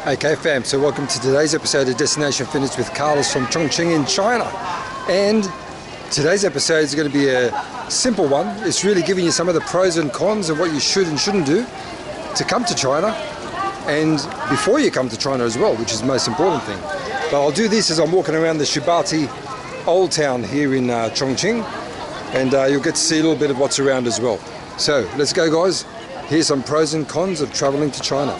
Okay fam, so welcome to today's episode of Destination Fitness with Carlos from Chongqing in China. And today's episode is going to be a simple one. It's really giving you some of the pros and cons of what you should and shouldn't do to come to China, and before you come to China as well, which is the most important thing. But I'll do this as I'm walking around the Shibati Old Town here in Chongqing, and you'll get to see a little bit of what's around as well. So let's go guys. Here's some pros and cons of traveling to China.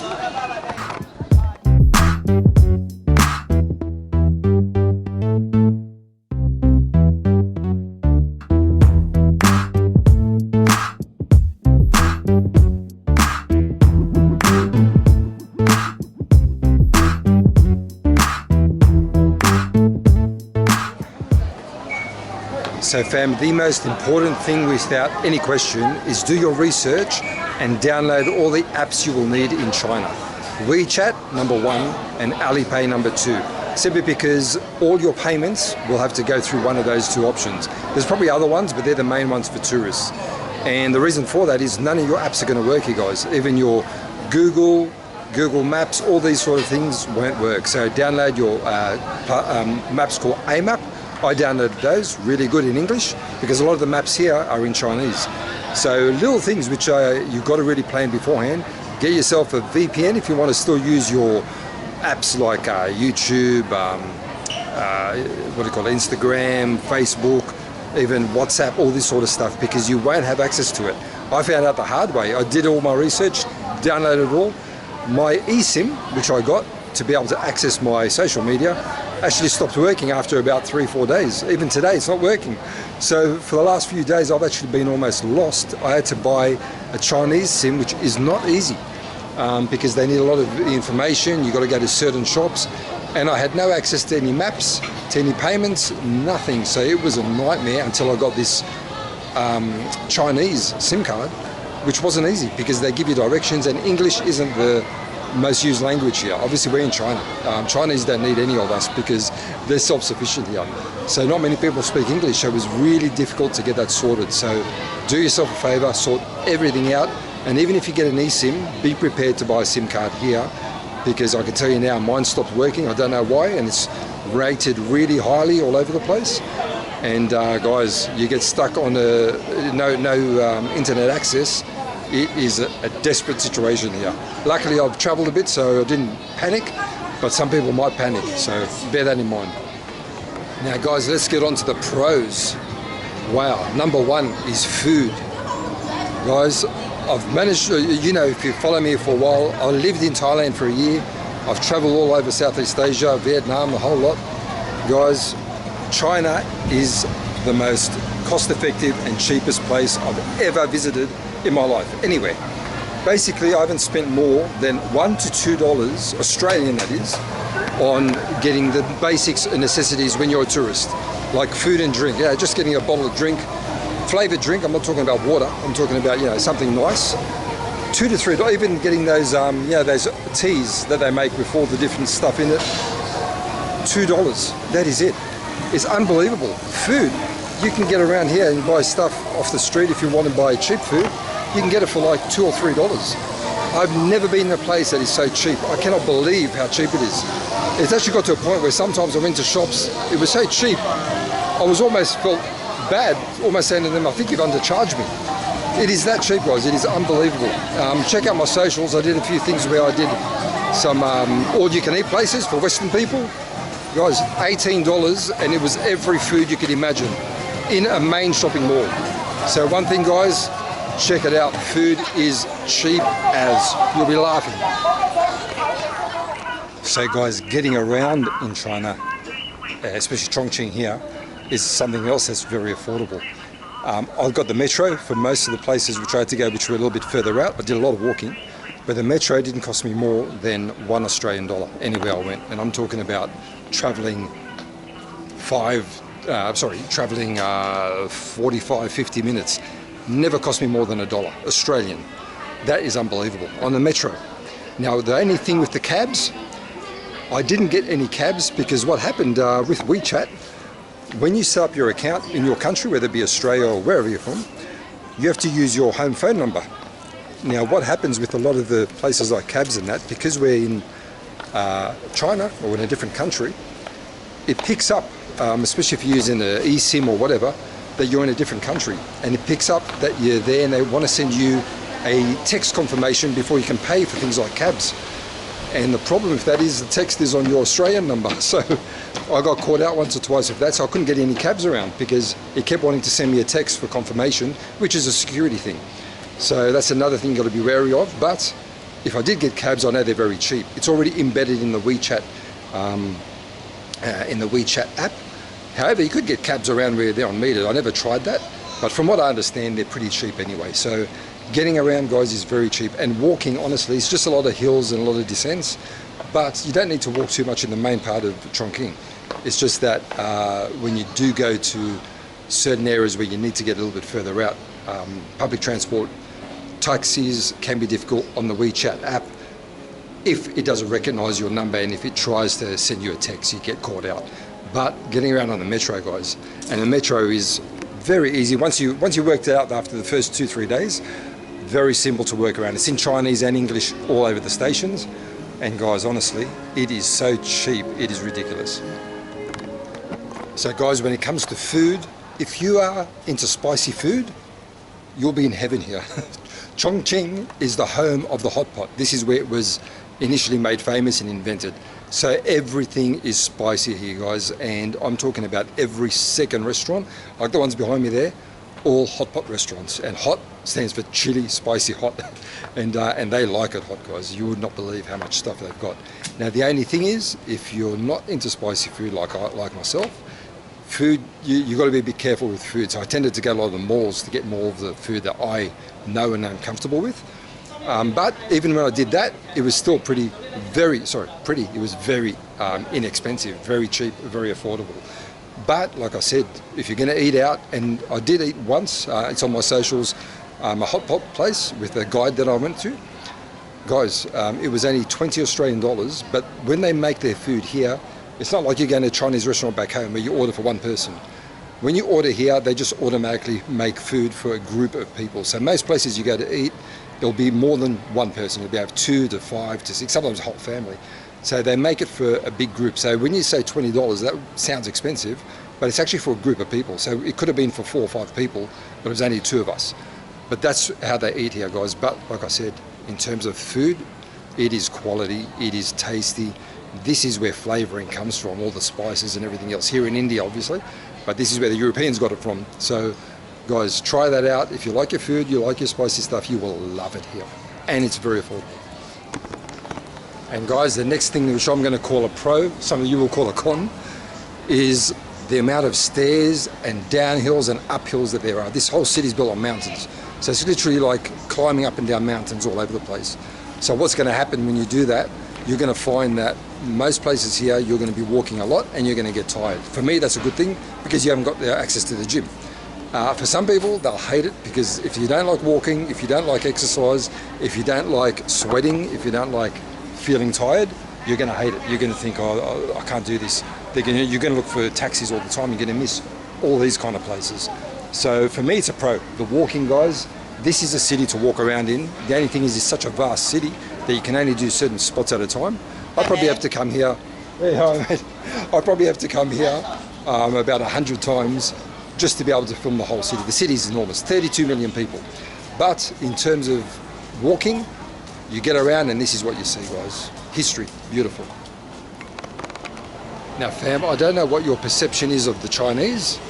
So fam, the most important thing without any question is do your research and download all the apps you will need in China. WeChat, number one, and Alipay, number two. Simply because all your payments will have to go through one of those two options. There's probably other ones, but they're the main ones for tourists. And the reason for that is none of your apps are going to work, you guys. Even your Google Maps, all these sort of things won't work. So download your maps called A Map. I downloaded those, really good in English, because a lot of the maps here are in Chinese. So little things which you've got to really plan beforehand. Get yourself a VPN if you want to still use your apps like YouTube, Instagram, Facebook, even WhatsApp, all this sort of stuff, because you won't have access to it. I found out the hard way. I did all my research, downloaded it all. My eSIM, which I got to be able to access my social media, actually stopped working after about 3-4 days. Even today it's not working. So for the last few days I've actually been almost lost. I had to buy a Chinese SIM, which is not easy because they need a lot of information. You've got to go to certain shops, and I had no access to any maps, to any payments, nothing. So it was a nightmare until I got this Chinese SIM card, which wasn't easy because they give you directions, and English isn't the most used language here. Obviously we're in China. Chinese don't need any of us because they're self-sufficient here. So not many people speak English, so it was really difficult to get that sorted. So do yourself a favor, sort everything out, and even if you get an eSIM, be prepared to buy a SIM card here, because I can tell you now mine stopped working. I don't know why, and it's rated really highly all over the place. And guys, you get stuck on no internet access. It is a desperate situation here. Luckily I've traveled a bit, so I didn't panic, but some people might panic, so bear that in mind. Now guys, let's get on to the pros. Wow, number one is food. Guys, I've managed, if you follow me for a while, I lived in Thailand for a year. I've traveled all over Southeast Asia, Vietnam, the whole lot. Guys, China is the most cost-effective and cheapest place I've ever visited in my life, anywhere. Basically, I haven't spent more than $1 to $2, Australian that is, on getting the basics and necessities when you're a tourist, like food and drink. Yeah, just getting a bottle of drink, flavored drink. I'm not talking about water. I'm talking about something nice. $2 to $3. Even getting those those teas that they make with all the different stuff in it. $2. That is it. It's unbelievable. Food. You can get around here and buy stuff off the street if you want to buy cheap food. You can get it for like $2 or $3. I've never been in a place that is so cheap. I cannot believe how cheap it is. It's actually got to a point where sometimes I went to shops, it was so cheap, I was almost felt bad, almost saying to them, I think you've undercharged me. It is that cheap, guys. It is unbelievable. Check out my socials. I did a few things where I did some all-you-can-eat places for Western people. Guys, $18, and it was every food you could imagine in a main shopping mall. So one thing, guys, check it out. Food is cheap as, you'll be laughing. So guys, getting around in China, especially Chongqing here, is something else that's very affordable. I've got the metro for most of the places which I had to go, which were a little bit further out. I did a lot of walking, but the metro didn't cost me more than $1 Australian anywhere I went. And I'm talking about traveling 45-50 minutes. Never cost me more than $1 Australian. That is unbelievable on the metro. Now the only thing with the cabs, I didn't get any cabs because what happened with WeChat, when you set up your account in your country, whether it be Australia or wherever you're from, you have to use your home phone number. Now what happens with a lot of the places like cabs and that, because we're in China or in a different country, it picks up, especially if you're using an eSIM or whatever, that you're in a different country, and it picks up that you're there and they want to send you a text confirmation before you can pay for things like cabs. And the problem with that is the text is on your Australian number. So I got caught out once or twice with that, so I couldn't get any cabs around because it kept wanting to send me a text for confirmation, which is a security thing. So that's another thing you've got to be wary of. But if I did get cabs, I know they're very cheap. It's already embedded in the WeChat app. However, you could get cabs around where they're unmetered. I never tried that, but from what I understand, they're pretty cheap anyway. So getting around, guys, is very cheap. And walking, honestly, it's just a lot of hills and a lot of descents, but you don't need to walk too much in the main part of Chongqing. It's just that when you do go to certain areas where you need to get a little bit further out, public transport, taxis can be difficult on the WeChat app. If it doesn't recognize your number and if it tries to send you a text, you get caught out. But getting around on the metro, guys, and the metro is very easy. Once you worked it out after the first 2-3 days, very simple to work around. It's in Chinese and English all over the stations. And guys, honestly, it is so cheap, it is ridiculous. So guys, when it comes to food, if you are into spicy food, you'll be in heaven here. Chongqing is the home of the hot pot. This is where it was initially made famous and invented. So everything is spicy here, guys, and I'm talking about every second restaurant, like the ones behind me there, all hot pot restaurants. And hot stands for chili, spicy hot, and they like it hot, guys. You would not believe how much stuff they've got. Now the only thing is, if you're not into spicy food like myself, food, you got to be a bit careful with food. So I tended to go to a lot of the malls to get more of the food that I know and I'm comfortable with. But even when I did that, it was still it was very inexpensive, very cheap, very affordable. But like I said, if you're going to eat out, and I did eat once, it's on my socials, a hot pot place with a guide that I went to. Guys, it was only 20 Australian dollars, but when they make their food here, it's not like you're going to a Chinese restaurant back home where you order for one person. When you order here, they just automatically make food for a group of people. So most places you go to eat, there'll be more than one person. You'll be have 2 to 5 to 6, sometimes a whole family. So they make it for a big group. So when you say $20, that sounds expensive, but it's actually for a group of people. So it could have been for 4 or 5 people, but it was only 2 of us. But that's how they eat here, guys. But like I said, in terms of food, it is quality, it is tasty. This is where flavouring comes from, all the spices and everything else. Here in India, obviously, but this is where the Europeans got it from. So guys, try that out. If you like your food, you like your spicy stuff, you will love it here. And it's very affordable. And guys, the next thing which I'm going to call a pro, some of you will call a con, is the amount of stairs and downhills and uphills that there are. This whole city is built on mountains. So it's literally like climbing up and down mountains all over the place. So what's going to happen when you do that, you're going to find that most places here, you're going to be walking a lot and you're going to get tired. For me, that's a good thing because you haven't got the access to the gym. For some people, they'll hate it because if you don't like walking, if you don't like exercise, if you don't like sweating, if you don't like feeling tired, you're going to hate it. You're going to think, oh, I can't do this. You're going to look for taxis all the time. You're going to miss all these kind of places. So for me, it's a pro. The walking, guys, this is a city to walk around in. The only thing is it's such a vast city that you can only do certain spots at a time. I probably have to come here. I probably have to come here about 100 times just to be able to film the whole city. The city is enormous, 32 million people. But in terms of walking, you get around and this is what you see, guys. History, beautiful. Now fam, I don't know what your perception is of the Chinese,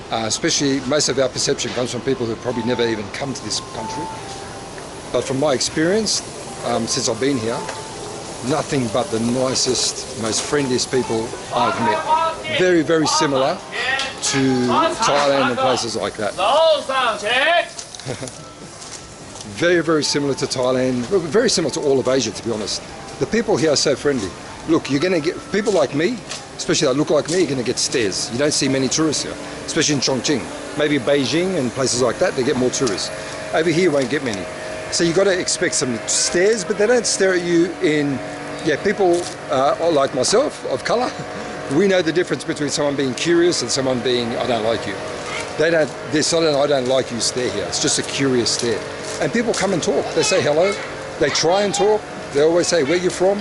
especially most of our perception comes from people who probably never even come to this country. But from my experience, since I've been here, nothing but the nicest, most friendliest people I've met. Very, very similar to Thailand and places like that. Very, very similar to Thailand, very similar to all of Asia, to be honest. The people here are so friendly. Look, you're going to get people like me, especially that look like me, you're going to get stares. You don't see many tourists here, especially in Chongqing. Maybe Beijing and places like that, they get more tourists. Over here, you won't get many. So you've got to expect some stares, but they don't stare at you in, people like myself, of colour. We know the difference between someone being curious and someone being, I don't like you. There's not an I don't like you stare here. It's just a curious stare. And people come and talk. They say hello. They try and talk. They always say, where you from?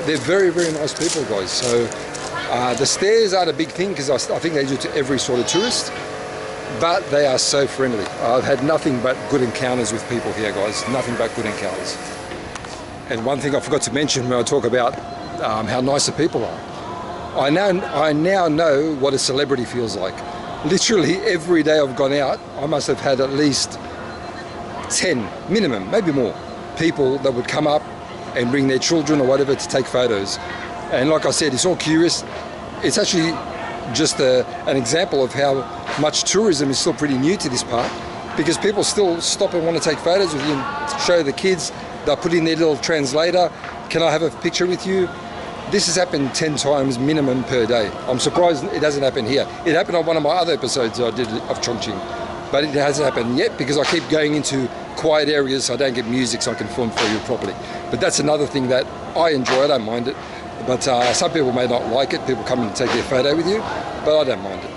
They're very, very nice people, guys. So the stares aren't a big thing because I think they do to every sort of tourist, but they are so friendly. I've had nothing but good encounters with people here, guys. Nothing but good encounters. And one thing I forgot to mention when I talk about how nice the people are. I now know what a celebrity feels like. Literally every day I've gone out, I must have had at least 10 minimum, maybe more, people that would come up and bring their children or whatever to take photos. And like I said, it's all curious. It's actually just an example of how much tourism is still pretty new to this part, because people still stop and want to take photos with you and show the kids. They'll put in their little translator. Can I have a picture with you? This has happened 10 times minimum per day. I'm surprised it doesn't happen here. It happened on one of my other episodes I did of Chongqing, but it hasn't happened yet because I keep going into quiet areas so I don't get music so I can film for you properly. But that's another thing that I enjoy. I don't mind it. But some people may not like it. People come and take their photo with you, but I don't mind it.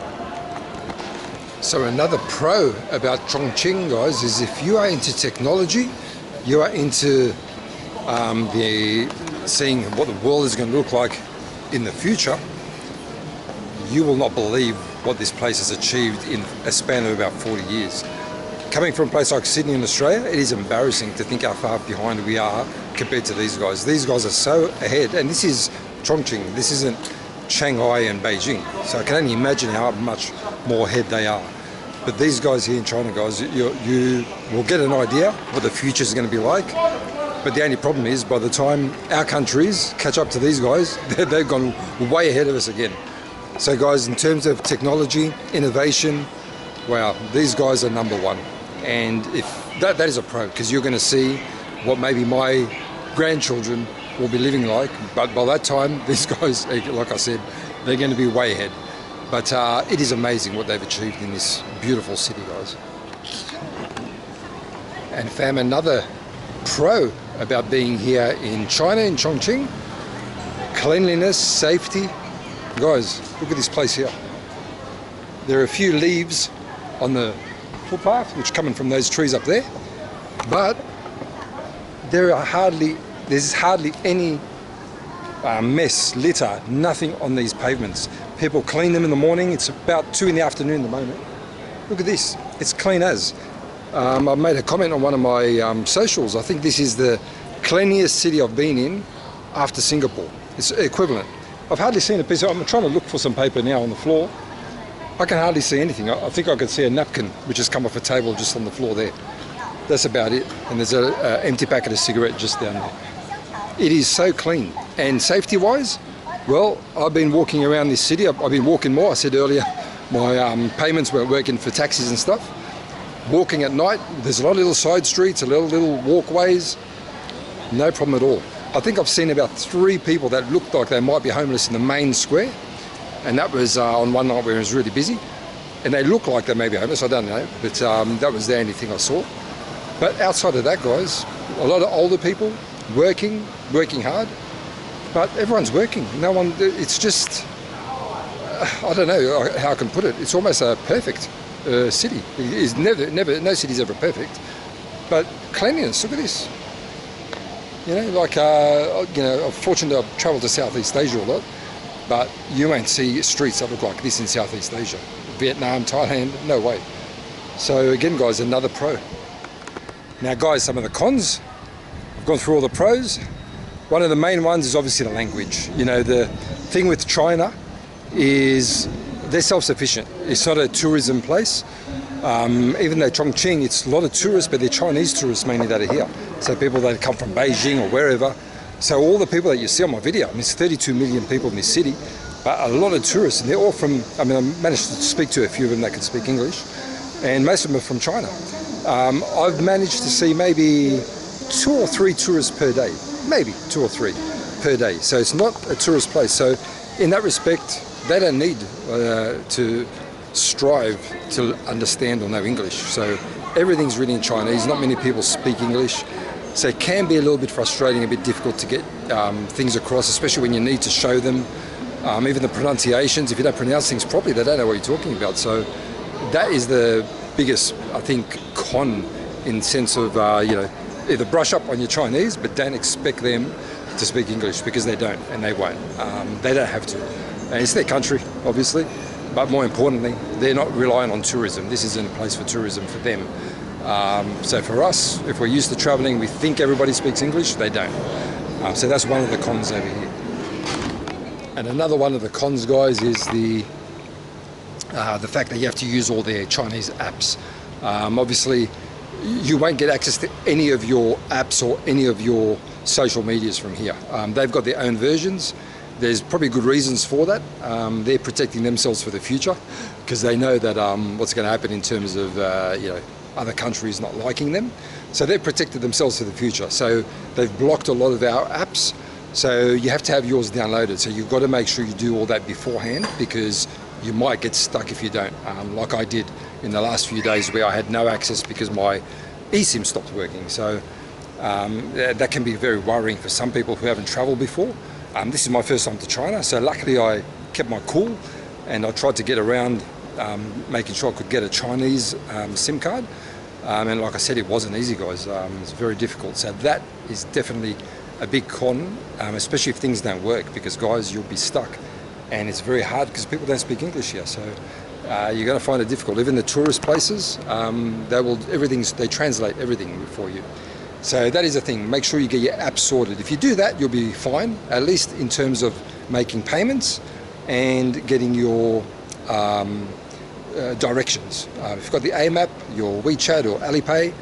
So another pro about Chongqing, guys, is if you are into technology, you are into seeing what the world is going to look like in the future, you will not believe what this place has achieved in a span of about 40 years. Coming from a place like Sydney in Australia, it is embarrassing to think how far behind we are compared to these guys. These guys are so ahead, and this is Chongqing, this isn't Shanghai and Beijing, so I can only imagine how much more ahead they are. But these guys here in China, guys, you will get an idea what the future is going to be like. But the only problem is, by the time our countries catch up to these guys, they've gone way ahead of us again. So guys, in terms of technology, innovation, wow, these guys are number one. And if that is a pro, because you're going to see what maybe my grandchildren will be living like. But by that time, these guys, like I said, they're going to be way ahead. But it is amazing what they've achieved in this beautiful city, guys. And fam, another pro about being here in China, in Chongqing, cleanliness, safety. Guys, look at this place here. There are a few leaves on the footpath which are coming from those trees up there, but there's hardly any mess, litter, nothing on these pavements. People clean them in the morning. It's about 2 in the afternoon at the moment. Look at this, it's clean as. I made a comment on one of my socials. I think this is the cleanliest city I've been in after Singapore. It's equivalent. I've hardly seen a piece of, I'm trying to look for some paper now on the floor. I can hardly see anything. I think I could see a napkin which has come off a table just on the floor there. That's about it. And there's an empty packet of cigarette just down there. It is so clean. And safety-wise, well, I've been walking around this city. I've been walking more. I said earlier, my payments weren't working for taxis and stuff. Walking at night, there's a lot of little side streets, a little walkways, no problem at all. I think I've seen about 3 people that looked like they might be homeless in the main square, and that was on one night where it was really busy, and they look like they may be homeless, I don't know, but that was the only thing I saw. But outside of that, guys, a lot of older people working hard, but everyone's working. No one, it's just, I don't know how I can put it, it's almost a perfect city. It is never, no city's ever perfect, but cleanliness, look at this. You know, like, you know, I'm fortunate I've travelled to Southeast Asia a lot, but you won't see streets that look like this in Southeast Asia. Vietnam, Thailand, no way. So again, guys, another pro. Now guys, some of the cons, I've gone through all the pros. One of the main ones is obviously the language. You know, the thing with China is they're self-sufficient. It's not a tourism place. Even though Chongqing, it's a lot of tourists, but they're Chinese tourists mainly that are here. So people that come from Beijing or wherever. So all the people that you see on my video, I mean, there's 32 million people in this city, but a lot of tourists, and they're all from, I mean, I managed to speak to a few of them that can speak English, and most of them are from China. I've managed to see maybe 2 or 3 tourists per day, maybe 2 or 3 per day. So it's not a tourist place. So in that respect, they don't need to strive to understand or know English. So everything's written in Chinese. Not many people speak English. So it can be a little bit frustrating, a bit difficult to get things across, especially when you need to show them. Even the pronunciations, if you don't pronounce things properly, they don't know what you're talking about. So that is the biggest, I think, con in sense of, you know, either brush up on your Chinese, but don't expect them to speak English, because they don't and they won't. They don't have to. And it's their country, obviously, but more importantly, they're not relying on tourism. This isn't a place for tourism for them. So for us, if we're used to traveling, we think everybody speaks English, they don't. So that's one of the cons over here. And another one of the cons, guys, is the fact that you have to use all their Chinese apps. Obviously, you won't get access to any of your apps or any of your social medias from here. They've got their own versions. There's probably good reasons for that. They're protecting themselves for the future, because they know that what's going to happen in terms of other countries not liking them. So they've protected themselves for the future. So they've blocked a lot of our apps. So you have to have yours downloaded. So you've got to make sure you do all that beforehand, because you might get stuck if you don't, like I did in the last few days, where I had no access because my eSIM stopped working. So that can be very worrying for some people who haven't traveled before. This is my first time to China, so luckily I kept my cool and I tried to get around making sure I could get a Chinese SIM card. And like I said, it wasn't easy, guys. It's very difficult. So that is definitely a big con, especially if things don't work, because guys, you'll be stuck. And it's very hard because people don't speak English here. So you're going to find it difficult. Even the tourist places, they translate everything for you. So that is the thing. Make sure you get your app sorted. If you do that, you'll be fine, at least in terms of making payments and getting your directions. If you've got the AIM app, your WeChat or Alipay,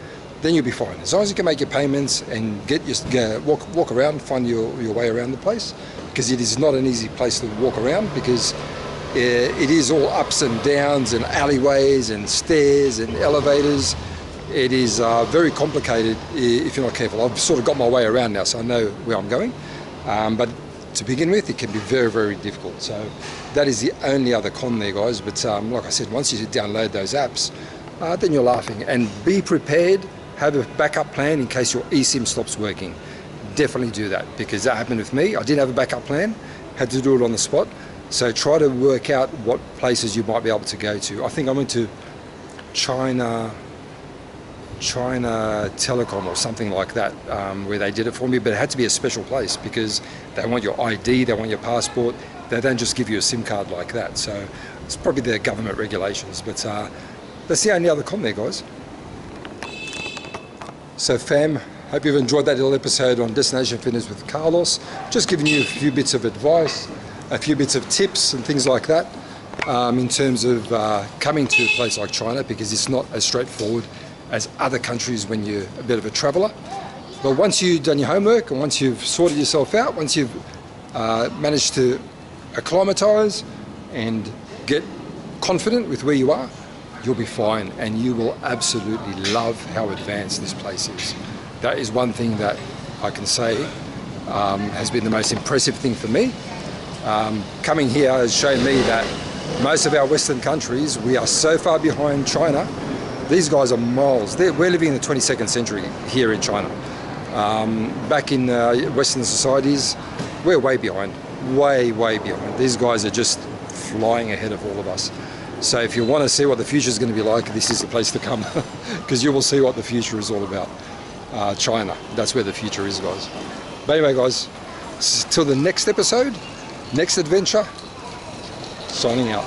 then you'll be fine. As long as you can make your payments and walk around, find your way around the place, because it is not an easy place to walk around, because it is all ups and downs and alleyways and stairs and elevators. It is very complicated if you're not careful. I've sort of got my way around now, so I know where I'm going. But to begin with, it can be very, very difficult. So that is the only other con there, guys. But like I said, once you download those apps, then you're laughing. And be prepared, have a backup plan in case your eSIM stops working. Definitely do that, because that happened with me. I didn't have a backup plan, had to do it on the spot. So try to work out what places you might be able to go to. I think I went to China Telecom or something like that, where they did it for me, but it had to be a special place, because they want your ID, they want your passport. They don't just give you a SIM card like that. So it's probably their government regulations, but that's the only other con there, guys. So fam, hope you've enjoyed that little episode on Destination Fitness with Carlos. Just giving you a few bits of advice, a few bits of tips and things like that, in terms of coming to a place like China, because it's not as straightforward as other countries when you're a bit of a traveller. But once you've done your homework and once you've sorted yourself out, once you've managed to acclimatise and get confident with where you are, you'll be fine, and you will absolutely love how advanced this place is. That is one thing that I can say has been the most impressive thing for me. Coming here has shown me that most of our Western countries, we are so far behind China. These guys are miles. We're living in the 22nd century here in China. Back in Western societies, we're way behind, way behind. These guys are just flying ahead of all of us. So if you want to see what the future is going to be like, this is the place to come, because you will see what the future is all about. China, that's where the future is, guys. But anyway, guys, till the next episode, next adventure, signing out.